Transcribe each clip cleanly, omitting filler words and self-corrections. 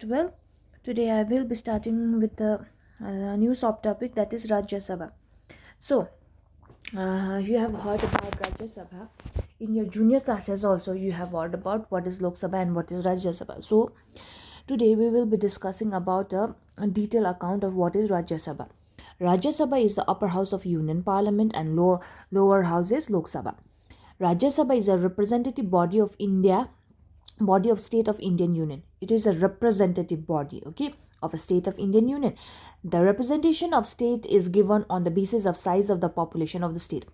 Well, today I will be starting with a new subtopic, that is Rajya Sabha. So, you have heard about Rajya Sabha. In your junior classes also you have heard about what is Lok Sabha and what is Rajya Sabha. So, today we will be discussing about a detailed account of what is Rajya Sabha. Rajya Sabha is the upper house of Union Parliament and lower house is Lok Sabha. Rajya Sabha is a representative body of state of Indian Union. It is a representative body, okay, of a state of Indian Union. The representation of state is given on the basis of size of the population of the state.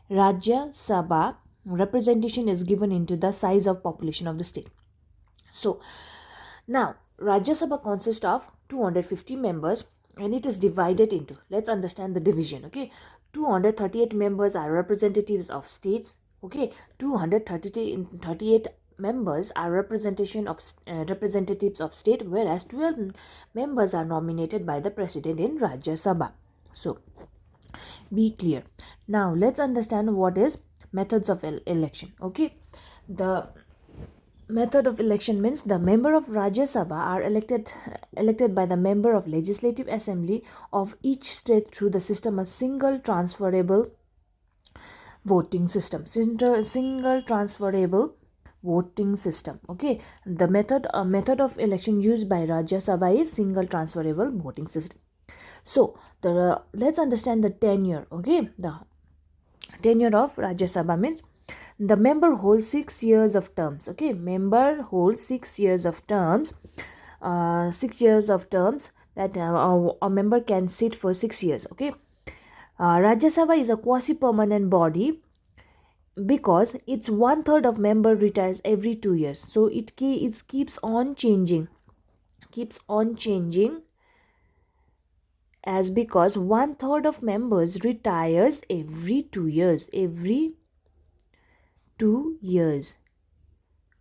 Rajya Sabha representation is given into the size of population of the state. So now Rajya Sabha consists of 250 members and it is divided into, let's understand the division, okay. 238 members are representatives of states, okay. 238 members are representatives of state, whereas 12 members are nominated by the president in Rajya Sabha. So be clear. Now let's understand what is methods of election, okay. The method of election means the member of Rajya Sabha are elected by the member of Legislative Assembly of each state through the system of single transferable voting system. Single transferable voting system. Okay, the method of election used by Rajya Sabha is single transferable voting system. So the let's understand the tenure. Okay, the tenure of Rajya Sabha means the member holds 6 years of terms. Okay, member holds 6 years of terms. 6 years of terms that a member can sit for 6 years. Okay, Rajya Sabha is a quasi-permanent body because it's 1/3 of member retires every 2 years. So it keeps on changing, as because 1/3 of members retires every 2 years. Every 2 years.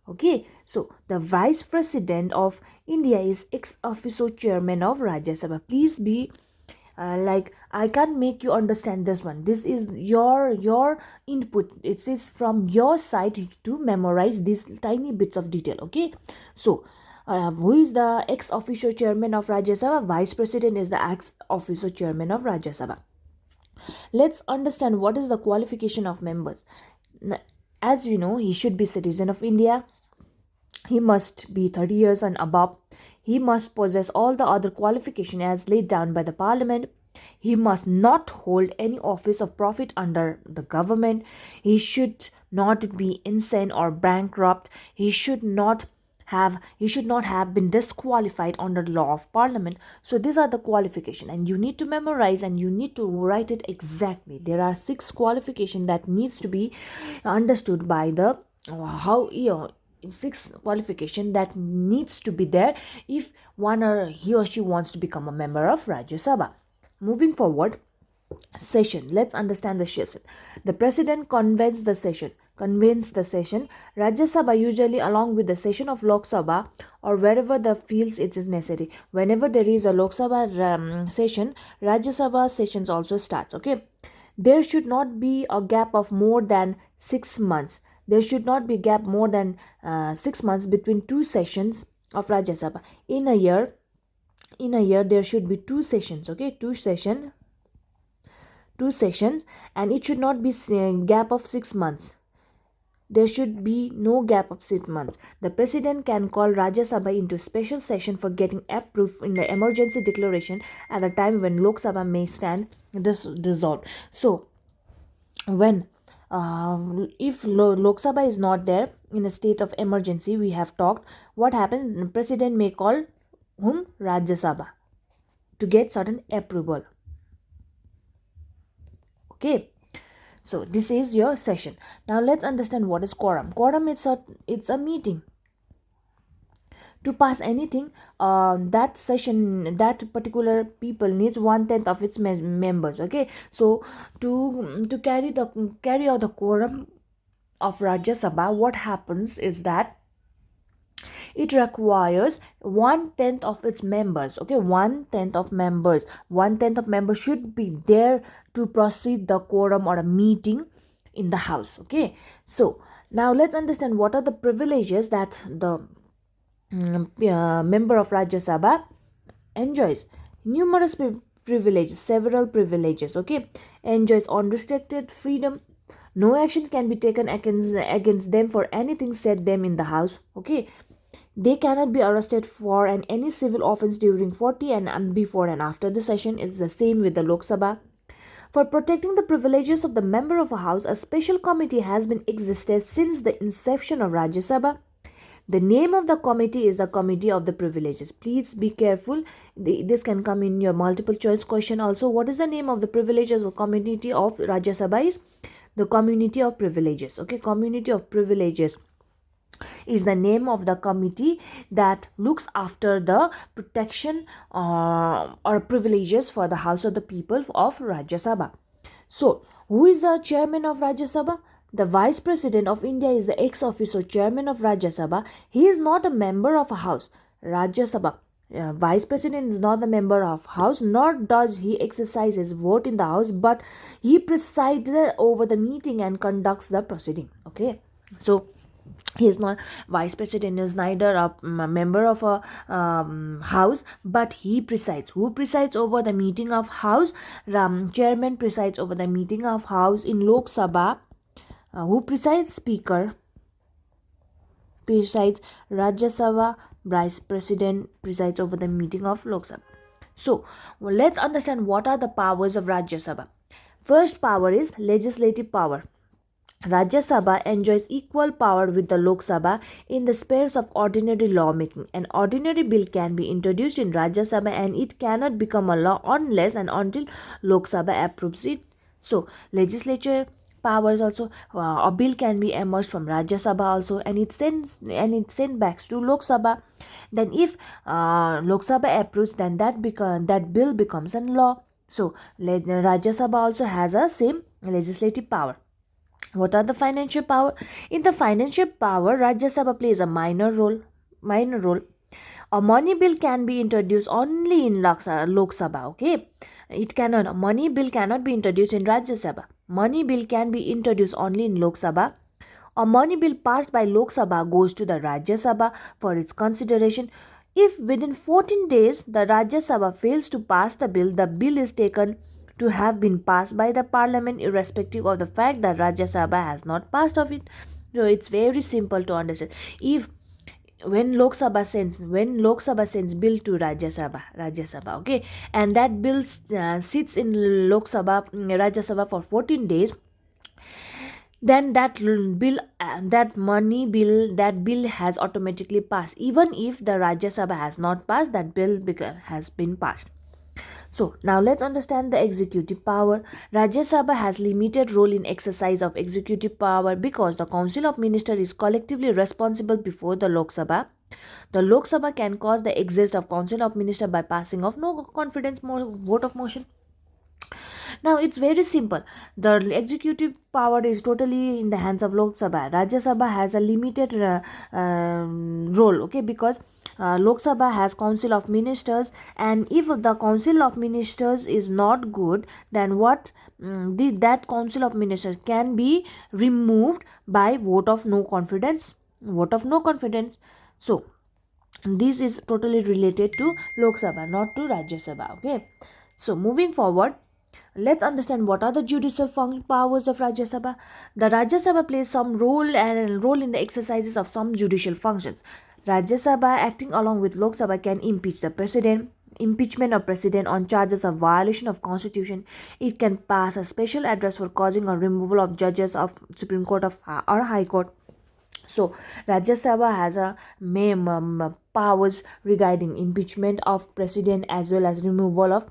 Okay, so the Vice President of India is ex officio chairman of Rajya Sabha. Please be like, I can't make you understand this one. This is your input. It is from your side to memorize these tiny bits of detail. Okay, so who is the ex officio chairman of Rajya Sabha? Vice President is the ex officio chairman of Rajya Sabha. Let's understand what is the qualification of members. As you know, he should be citizen of India. He must be 30 years and above. He must possess all the other qualifications as laid down by the parliament. He must not hold any office of profit under the government. He should not be insane or bankrupt. He should not have been disqualified under the law of parliament. So these are the qualification, and you need to memorize and you need to write it exactly. There are 6 qualification that needs to be understood by the how 6 qualification that needs to be there if one or he or she wants to become a member of Rajya Sabha. Moving forward, session. Let's understand the session. The president convenes the session. Rajya Sabha usually along with the session of Lok Sabha or wherever the feels it is necessary. Whenever there is a Lok Sabha session, Rajya Sabha sessions also starts. Okay, there should not be a gap of more than 6 months. There should not be gap more than 6 months between two sessions of Rajya Sabha. In a year there should be two sessions. Okay, two sessions, and it should not be gap of 6 months. There should be no gap of 6 months. The president can call Rajya Sabha into special session for getting approved in the emergency declaration at a time when Lok Sabha may stand dissolved. So when if Lok Sabha is not there in a state of emergency, we have talked what happens. The president may call whom? Rajya Sabha to get certain approval. Okay, so this is your session. Now let's understand what is quorum. Quorum is it's a meeting. To pass anything, that session, that particular people needs 1/10 of its members. Okay, so to carry out the quorum of Rajya Sabha, what happens is that it requires 1/10 of its members. Okay, 1/10 of members. 1/10 of members should be there to proceed the quorum or a meeting in the house. Okay, so now let's understand what are the privileges that the member of Rajya Sabha enjoys numerous privileges, several privileges, okay, enjoys unrestricted freedom. No action can be taken against them for anything said them in the house, okay. They cannot be arrested for any civil offense during 40 and before and after the session. It's the same with the Lok Sabha. For protecting the privileges of the member of a house, a special committee has been existed since the inception of Rajya Sabha. The name of the committee is the Committee of the Privileges. Please be careful. This can come in your multiple choice question also. What is the name of the privileges or committee of Rajya Sabha? Is the Community of Privileges. Okay, Community of Privileges is the name of the committee that looks after the protection or privileges for the House of the People of Rajya Sabha. So, who is the chairman of Rajya Sabha? The Vice President of India is the ex officio chairman of Rajya Sabha. He is not a member of a house. Rajya Sabha. Vice President is not the member of house, nor does he exercise his vote in the house, but he presides over the meeting and conducts the proceeding. Okay, so he is not, vice president is neither a member of a house, but he presides. Who presides over the meeting of house? Chairman presides over the meeting of house in Lok Sabha. Who presides? Speaker presides. Rajya Sabha vice president presides over the meeting of Lok Sabha. So let's understand what are the powers of Rajya Sabha. First power is legislative power. Rajya Sabha enjoys equal power with the Lok Sabha in the spheres of ordinary lawmaking. An ordinary bill can be introduced in Rajya Sabha and it cannot become a law unless and until Lok Sabha approves it. So, legislature powers also, a bill can be emerged from Rajya Sabha also, and it sent back to Lok Sabha. Then, if Lok Sabha approves, then that bill becomes a law. So, Rajya Sabha also has a same legislative power. What are the financial power? In the financial power, Rajya Sabha plays a minor role. A money bill can be introduced only in Lok Sabha. Okay, a money bill cannot be introduced in Rajya Sabha. Money bill can be introduced only in Lok Sabha. A money bill passed by Lok Sabha goes to the Rajya Sabha for its consideration. If within 14 days the Rajya Sabha fails to pass the bill is taken to have been passed by the parliament irrespective of the fact that Rajya Sabha has not passed of it. So it's very simple to understand. If when Lok Sabha sends bill to Rajya Sabha, okay, and that bill sits in Lok Sabha, Rajya Sabha for 14 days, then that bill has automatically passed. Even if the Rajya Sabha has not passed, that bill has been passed. So now let's understand the executive power. Rajya Sabha has limited role in exercise of executive power because the Council of Ministers is collectively responsible before the Lok Sabha. The Lok Sabha can cause the exit of Council of Ministers by passing of no confidence vote of motion. Now it's very simple. The executive power is totally in the hands of Lok Sabha. Rajya Sabha has a limited role, okay, because Lok Sabha has Council of Ministers, and if the Council of Ministers is not good, then that Council of Ministers can be removed by vote of no confidence. So this is totally related to Lok Sabha, not to Rajya Sabha. Okay. So moving forward, let's understand what are the judicial powers of Rajya Sabha. The Rajya Sabha plays some role in the exercises of some judicial functions. Rajya Sabha, acting along with Lok Sabha, can impeach the president. Impeachment of president on charges of violation of constitution. It can pass a special address for causing or removal of judges of Supreme Court or High Court. So Rajya Sabha has a powers regarding impeachment of president as well as removal of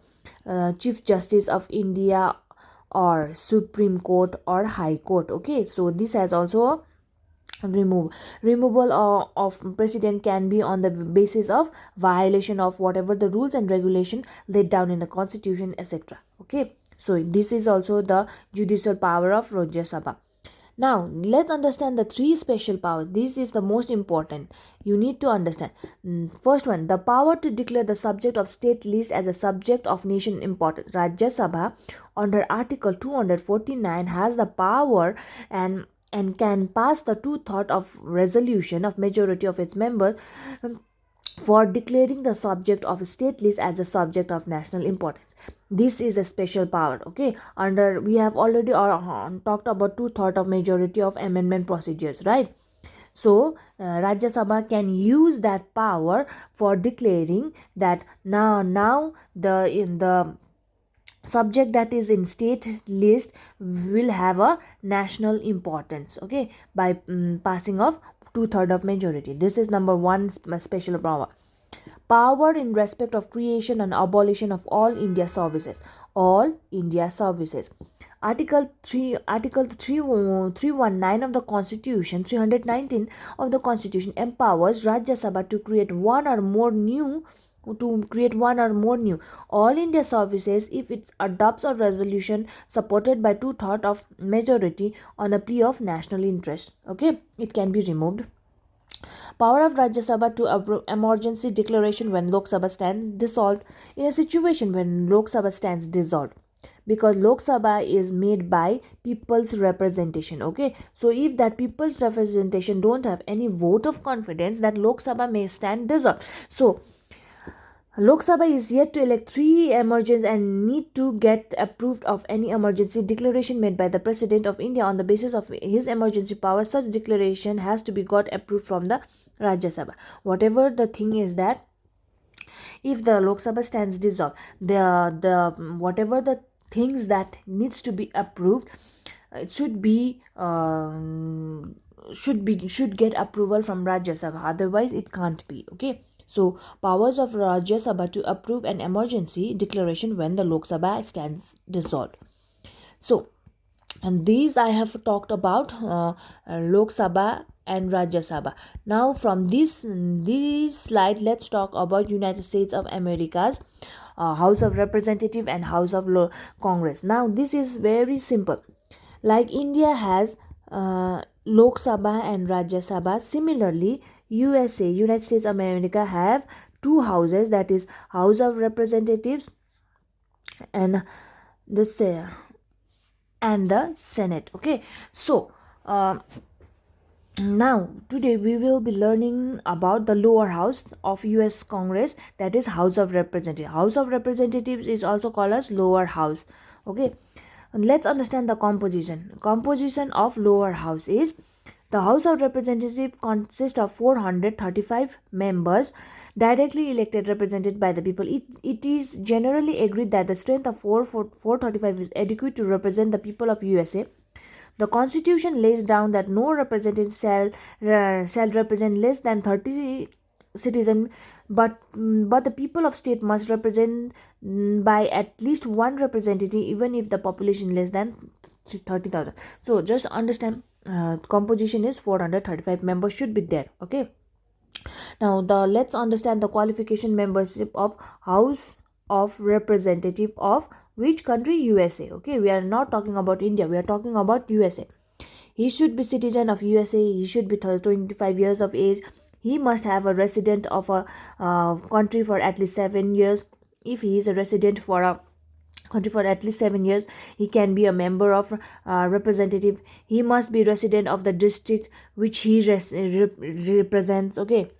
Chief Justice of India or Supreme Court or High Court. Okay, so this has also removal of president can be on the basis of violation of whatever the rules and regulation laid down in the constitution, etc. Okay, so this is also the judicial power of Rajya Sabha. Now, let's understand the three special powers. This is the most important. You need to understand. First one, the power to declare the subject of state list as a subject of nation importance. Rajya Sabha, under Article 249, has the power and and can pass the two-thirds of resolution of majority of its members for declaring the subject of state list as a subject of national importance. This is a special power. Okay, under we have already talked about two-thirds of majority of amendment procedures, right? So Rajya Sabha can use that power for declaring that now the in the subject that is in state list will have a national importance, okay, by passing of two-thirds of majority. This is number one special power in respect of creation and abolition of all India services. All India services. Article 319 of the Constitution, 319 of the Constitution empowers Rajya Sabha to create one or more new all India services if it adopts a resolution supported by two-thirds of majority on a plea of national interest. Okay, it can be removed. Power of Rajya Sabha to approve emergency declaration when Lok Sabha stands dissolved. In a situation when Lok Sabha stands dissolved, because Lok Sabha is made by people's representation, okay, so if that people's representation don't have any vote of confidence, that Lok Sabha may stand dissolved. So Lok Sabha is yet to elect three emergencies and need to get approved of any emergency declaration made by the President of India on the basis of his emergency power. Such declaration has to be got approved from the Rajya Sabha. Whatever the thing is that if the Lok Sabha stands dissolved, the whatever the things that needs to be approved, it should get approval from Rajya Sabha. Otherwise, it can't be. Okay. So, powers of Rajya Sabha to approve an emergency declaration when the Lok Sabha stands dissolved. So, and these I have talked about Lok Sabha and Rajya Sabha. Now, from this slide, let's talk about United States of America's House of Representative and House of Congress. Now, this is very simple. Like India has Lok Sabha and Rajya Sabha, similarly, USA, United States of America, have two houses, that is House of Representatives and the Senate. Okay, so now today we will be learning about the lower house of US Congress, that is House of Representatives. House of Representatives is also called as lower house. Okay, and let's understand the composition of lower house is the House of Representatives consists of 435 members directly elected, represented by the people. It is generally agreed that the strength of 435 is adequate to represent the people of USA. The Constitution lays down that no representative shall represent less than 30 citizens, but the people of state must represent by at least one representative, even if the population less than 30,000. So just understand, composition is 435 members should be there. Okay, now let's understand the qualification membership of House of Representative of which country? USA. Okay, we are not talking about India, we are talking about USA. He should be citizen of USA. He should be 25 years of age. He must have a resident of a country for at least 7 years. If he is a resident for a country for at least 7 years, he can be a member of representative. He must be resident of the district which he represents. Okay,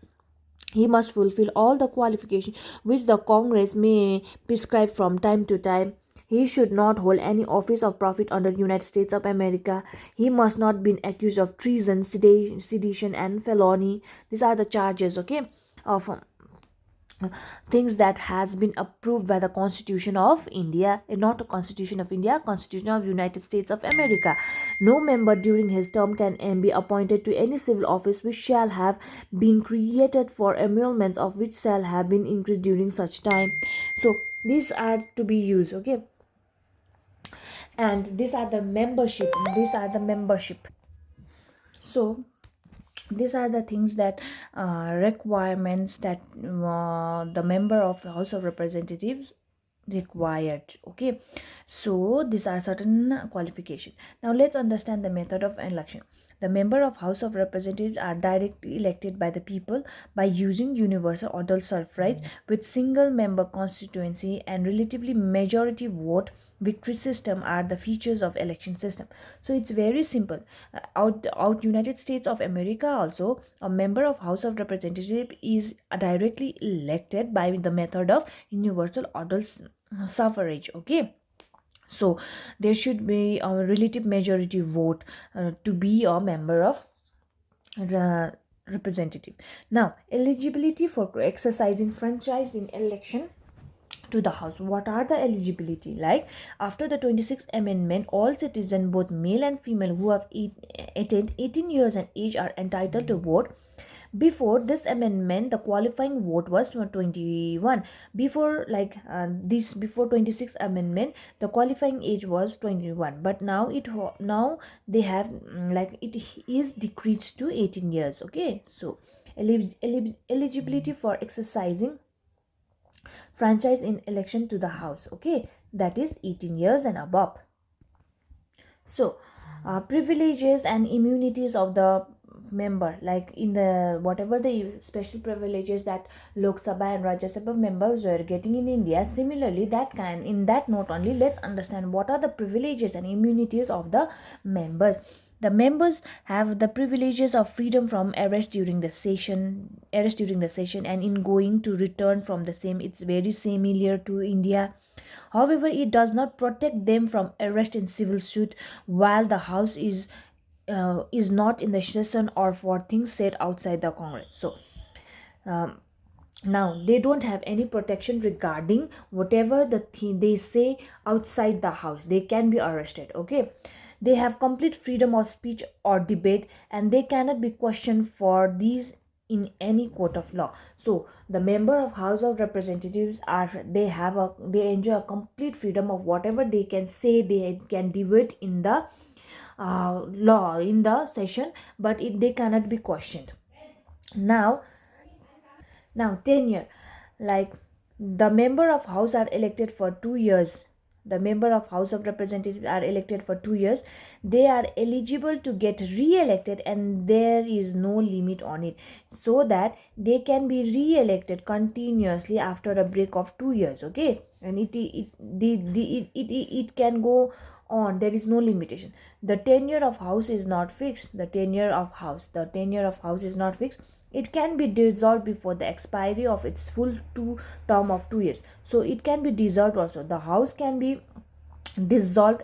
he must fulfill all the qualifications which the Congress may prescribe from time to time. He should not hold any office of profit under United States of America. He must not be accused of treason, sedition, and felony. These are the charges, okay, of things that has been approved by the Constitution of India, not the Constitution of India, Constitution of United States of America. No member during his term can be appointed to any civil office which shall have been created for emoluments of which shall have been increased during such time. So these are to be used. Okay, and these are the membership. So these are the things that requirements that the member of House of Representatives required. Okay, so these are certain qualifications. Now let's understand the method of election. The member of House of Representatives are directly elected by the people by using universal adult suffrage with single member constituency and relatively majority vote victory system are the features of election system. So it's very simple. Out United States of America also, a member of House of Representatives is directly elected by the method of universal adult suffrage. Okay, so there should be a relative majority vote to be a member of representative. Now, eligibility for exercising franchise in election to the house. What are the eligibility? Like, after the 26th amendment, all citizens, both male and female, who have attained 18 years and age are entitled to vote. Before this amendment, the qualifying vote was 21. Before, before 26th amendment, the qualifying age was 21, but now now they have it is decreased to 18 years. Okay, so eligibility for exercising franchise in election to the house, okay, that is 18 years and above. So privileges and immunities of the member, like in the whatever the special privileges that Lok Sabha and Rajya Sabha members were getting in India, similarly in that note only, let's understand what are the privileges and immunities of the members. The members have the privileges of freedom from arrest during the session, and in going to return from the same. It's very similar to India. However, it does not protect them from arrest in civil suit while the House is not in the session or for things said outside the Congress. So now they don't have any protection regarding whatever the thing they say outside the house. They can be arrested. Okay, they have complete freedom of speech or debate, and they cannot be questioned for these in any court of law. So the member of House of Representatives they enjoy a complete freedom of whatever they can say. They can debate in the law in the session, but they cannot be questioned. Now tenure, like the member of House are elected for 2 years. The member of House of Representatives are elected for 2 years. They are eligible to get re-elected, and there is no limit on it, so that they can be re-elected continuously after a break of 2 years. Okay, and it can go on. There is no limitation. The tenure of House is not fixed. The tenure of House is not fixed. It can be dissolved before the expiry of its full term of 2 years. So it can be dissolved also. The House can be dissolved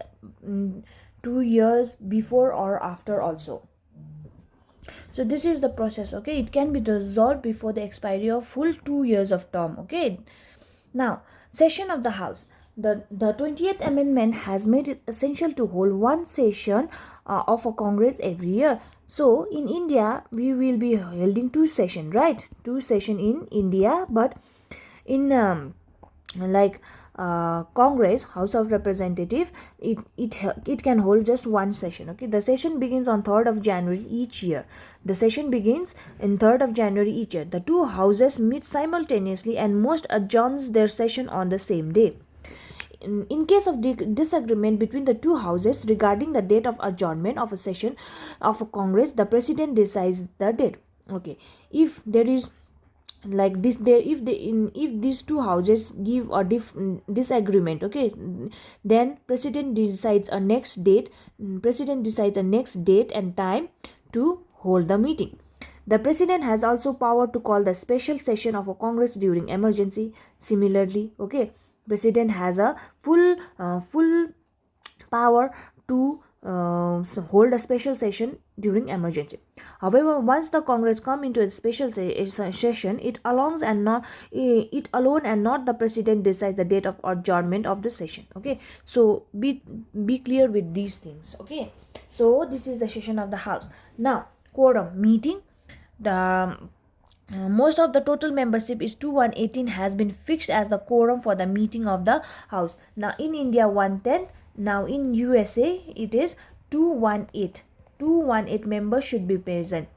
2 years before or after also. So this is the process. Okay, it can be dissolved before the expiry of full 2 years of term. Okay, now session of the House. The 20th Amendment has made it essential to hold one session of a Congress every year. So in India, we will be holding two sessions, right? Two sessions in India, but in Congress, House of Representative, it can hold just one session. Okay, the session begins on 3rd of January each year. The session begins in 3rd of January each year. The two houses meet simultaneously, and most adjourns their session on the same day. In case of disagreement between the two houses regarding the date of adjournment of a session of a Congress, the president decides the date. Okay, if there is like this there if these two houses give a disagreement, okay, then president decides a next date and time to hold the meeting. The president has also power to call the special session of a Congress during emergency. Similarly, okay, president has a full power to hold a special session during emergency. However, once the Congress come into a special session, it alone and not the president decides the date of adjournment of the session. Okay, so be clear with these things. Okay, so this is the session of the House. Now, quorum meeting. The most of the total membership is 2118 has been fixed as the quorum for the meeting of the House. Now in India 110, now in USA it is 218. 218 members should be present.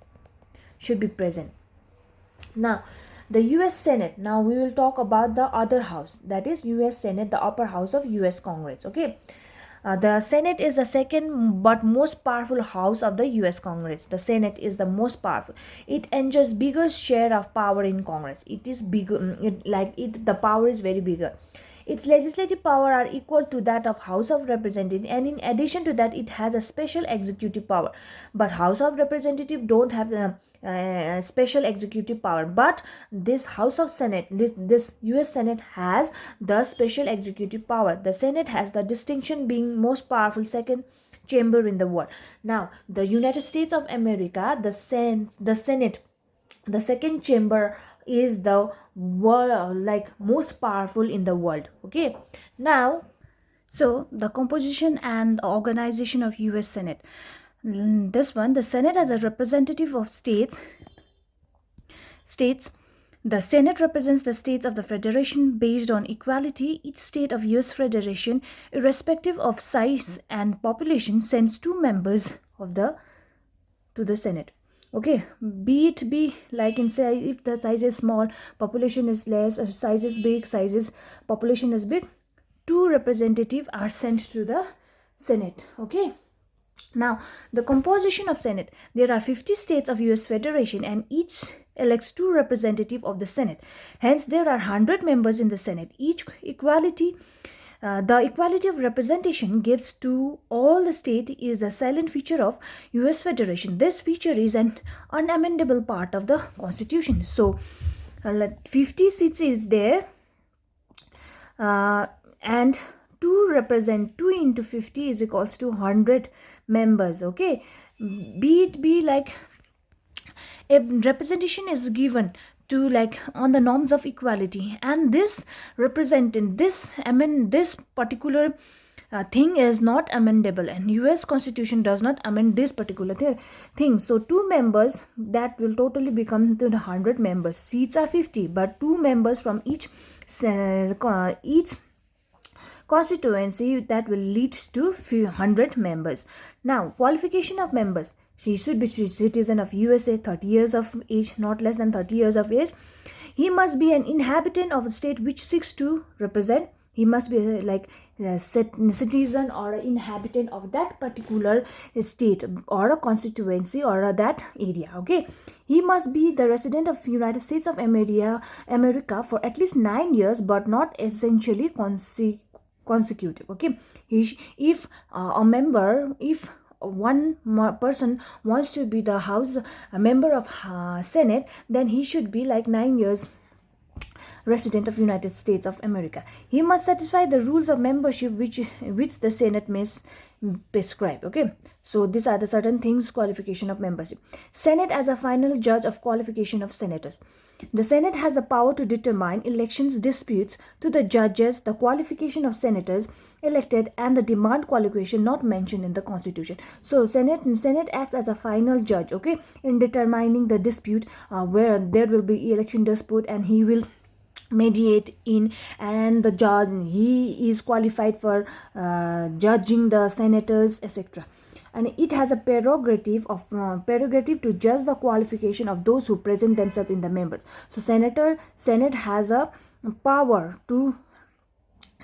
Now the US Senate. Now we will talk about the other house, that is US Senate, the upper house of US Congress. Okay, The Senate is the second but most powerful house of the US Congress. The Senate is the most powerful. It enjoys bigger share of power in Congress. It is bigger, the power is very bigger. Its legislative power are equal to that of House of Representatives, and in addition to that, it has a special executive power. But House of Representatives don't have special executive power. But this House of Senate, this US Senate has the special executive power. The Senate has the distinction being most powerful second chamber in the world. Now, the United States of America, the Senate, the second chamber is the most powerful in the world. Okay, now, so the composition and organization of US Senate. This one, the Senate as a representative of states. The Senate represents the states of the Federation based on equality. Each state of US Federation, irrespective of size and population, sends 2 members to the Senate. Okay, be it be like in say if the size is small, population is less, size is big, population is big, 2 representatives are sent to the Senate. Okay, now the composition of Senate. There are 50 states of US Federation and each elects 2 representatives of the Senate. Hence, there are 100 members in the Senate. The equality of representation gives to all the state is the silent feature of US Federation. This feature is an unamendable part of the Constitution. So, 50 seats is there, and 2 into 50 is equals to 100 members. Okay, be it be like a representation is given to like on the norms of equality, and this this particular thing is not amendable, and US Constitution does not amend this particular thing. So 2 members, that will totally become to the 100 members. Seats are 50, but 2 members from each constituency, that will lead to 100 members. Now, qualification of members. She should be citizen of USA, 30 years of age, not less than 30 years of age. He must be an inhabitant of a state which seeks to represent. He must be a citizen or an inhabitant of that particular state or a constituency or that area. Okay, he must be the resident of United States of America for at least 9 years, but not essentially consecutive. Okay, if one person wants to be a member of Senate, then he should be like 9 years resident of United States of America. He must satisfy the rules of membership which the Senate may prescribe. Okay, so these are the certain things, qualification of membership. Senate as a final judge of qualification of senators. The Senate has the power to determine elections disputes to the judges, the qualification of senators elected, and the demand qualification not mentioned in the Constitution. So Senate acts as a final judge, okay, in determining the dispute where there will be election dispute, and he will mediate in, and the judge, he is qualified for judging the senators, etc. And it has a prerogative to judge the qualification of those who present themselves in the members. So Senate has a power to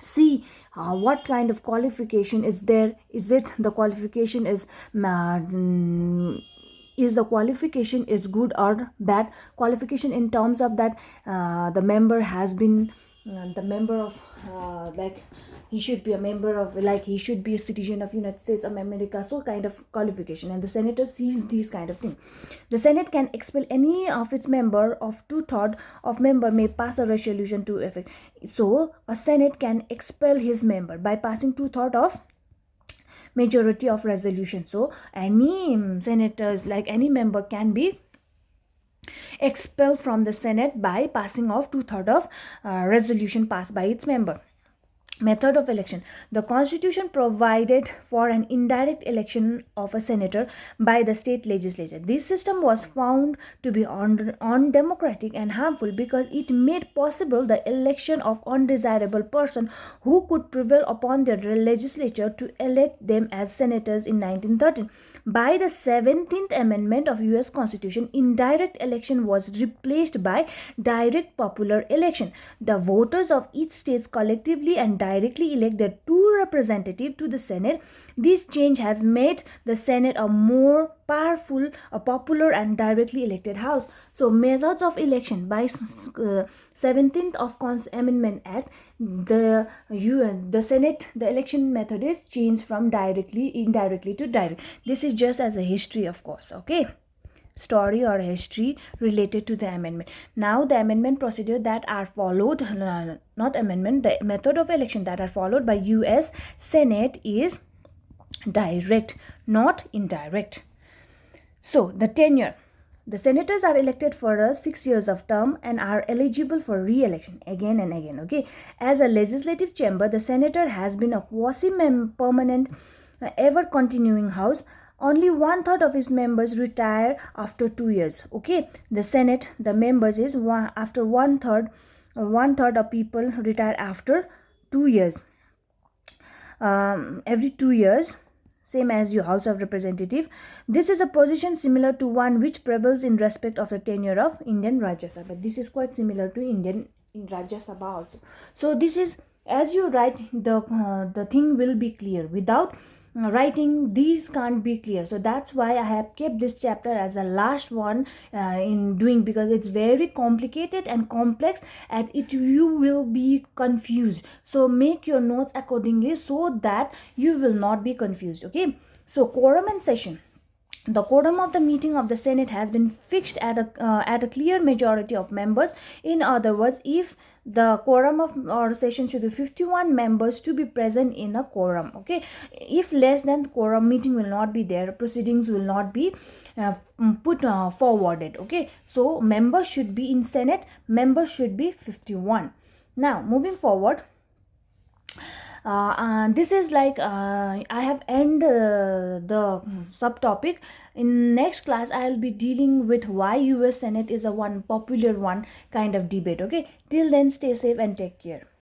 see what kind of qualification is there. Is it the qualification is the qualification is good or bad qualification, in terms of that the member has been the member of he should be a member of, he should be a citizen of United States of America, so kind of qualification. And the senator sees these kind of thing. The Senate can expel any of its member of 2/3 of member may pass a resolution to effect. So a Senate can expel his member by passing 2/3 of majority of resolution. So any senators, any member can be expelled from the Senate by passing of 2/3 of resolution passed by its member. Method of election. The Constitution provided for an indirect election of a senator by the state legislature. This system was found to be undemocratic and harmful because it made possible the election of undesirable person who could prevail upon the legislature to elect them as senators in 1913. By the 17th Amendment of US Constitution, indirect election was replaced by direct popular election. The voters of each state collectively and directly elect their two representatives to the Senate. This change has made the Senate a more powerful, a popular and directly elected house. So methods of election by 17th of Amendment Act, the Senate, the election method is changed from indirectly to direct. This is just as a history, of course, okay, story or history related to the amendment. Now the amendment procedure that are followed, not amendment, the method of election that are followed by US Senate is direct, not indirect. So the tenure. The senators are elected for a 6 years of term and are eligible for re-election again and again. Okay, as a legislative chamber, the senator has been a quasi-permanent, ever continuing house. Only 1/3 of its members retire after 2 years. Okay, the Senate, the members is after 1/3 of people retire after 2 years. Every 2 years, same as your House of Representative. This is a position similar to one which prevails in respect of the tenure of Indian Rajya Sabha. This is quite similar to Indian in Rajya Sabha also. So this is, as you write, the thing will be clear. Without writing, these can't be clear. So that's why I have kept this chapter as the last one in doing, because it's very complicated and complex and you will be confused. So make your notes accordingly so that you will not be confused. Okay, so quorum and session. The quorum of the meeting of the Senate has been fixed at a clear majority of members. In other words, if the quorum of our session should be 51 members to be present in a quorum. Okay, if less than quorum, meeting will not be there, proceedings will not be put forwarded. Okay, so members should be in Senate, members should be 51. Now moving forward, this is like I have end the subtopic. In next class I'll be dealing with why US Senate is a one popular one kind of debate. Okay, till then, stay safe and take care.